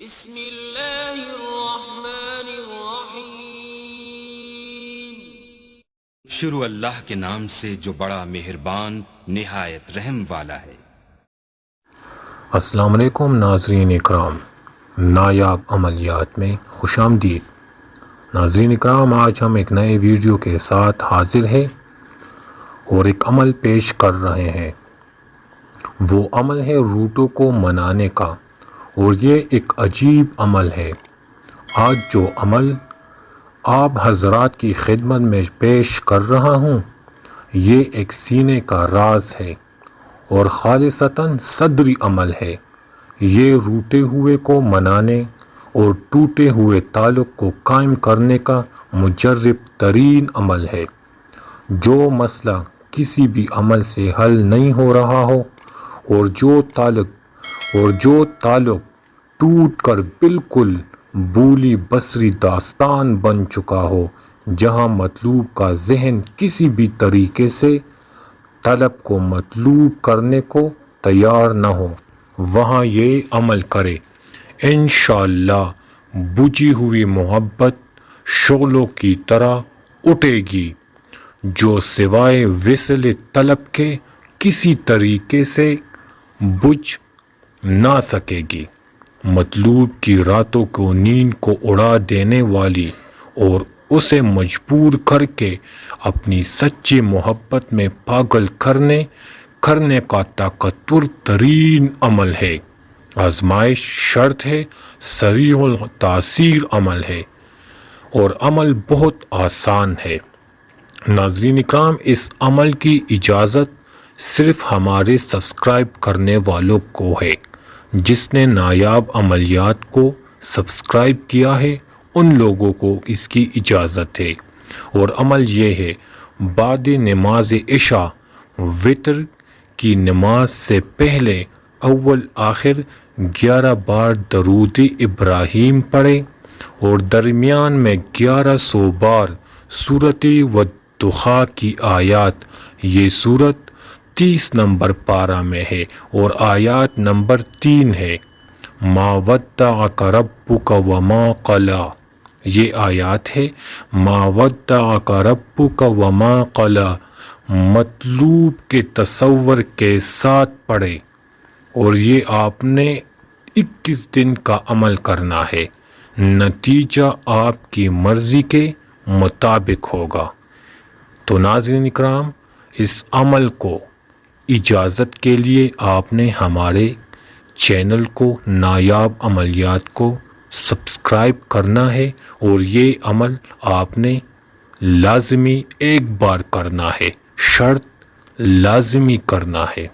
بسم اللہ الرحمن الرحیم۔ شروع اللہ کے نام سے جو بڑا مہربان نہایت رحم والا ہے۔ السلام علیکم ناظرین اکرام، نایاب عملیات میں خوش آمدید۔ ناظرین اکرام، آج ہم ایک نئے ویڈیو کے ساتھ حاضر ہیں اور ایک عمل پیش کر رہے ہیں۔ وہ عمل ہے روٹوں کو منانے کا، اور یہ ایک عجیب عمل ہے۔ آج جو عمل آپ حضرات کی خدمت میں پیش کر رہا ہوں، یہ ایک سینے کا راز ہے اور خالصتاً صدری عمل ہے۔ یہ روٹے ہوئے کو منانے اور ٹوٹے ہوئے تعلق کو قائم کرنے کا مجرب ترین عمل ہے۔ جو مسئلہ کسی بھی عمل سے حل نہیں ہو رہا ہو، اور جو تعلق ٹوٹ کر بالکل بولی بصری داستان بن چکا ہو، جہاں مطلوب کا ذہن کسی بھی طریقے سے طلب کو مطلوب کرنے کو تیار نہ ہو، وہاں یہ عمل کرے۔ انشاءاللہ بجھی ہوئی محبت شعلوں کی طرح اٹھے گی، جو سوائے وصل طلب کے کسی طریقے سے بجھ نہ سکے گی۔ مطلوب کی راتوں کو نیند کو اڑا دینے والی اور اسے مجبور کر کے اپنی سچی محبت میں پاگل کرنے کا طاقتور ترین عمل ہے۔ آزمائش شرط ہے، سریع التاثیر عمل ہے، اور عمل بہت آسان ہے۔ ناظرین اکرام، اس عمل کی اجازت صرف ہمارے سبسکرائب کرنے والوں کو ہے۔ جس نے نایاب عملیات کو سبسکرائب کیا ہے، ان لوگوں کو اس کی اجازت ہے۔ اور عمل یہ ہے: بعد نماز عشاء وتر کی نماز سے پہلے اول آخر 11 بار درود ابراہیم پڑھے، اور درمیان میں 1100 بار سورۃ والضحیٰ کی آیات۔ یہ سورت 30 نمبر پارہ میں ہے اور آیات نمبر 3 ہے۔ ما ودعک ربک وما قلی، یہ آیات ہے ما ودعک ربک وما قلی، مطلوب کے تصور کے ساتھ پڑھے، اور یہ آپ نے 21 دن کا عمل کرنا ہے۔ نتیجہ آپ کی مرضی کے مطابق ہوگا۔ تو ناظرین اکرام، اس عمل کو اجازت کے لیے آپ نے ہمارے چینل کو نایاب عملیات کو سبسکرائب کرنا ہے، اور یہ عمل آپ نے لازمی ایک بار کرنا ہے، شرط لازمی کرنا ہے۔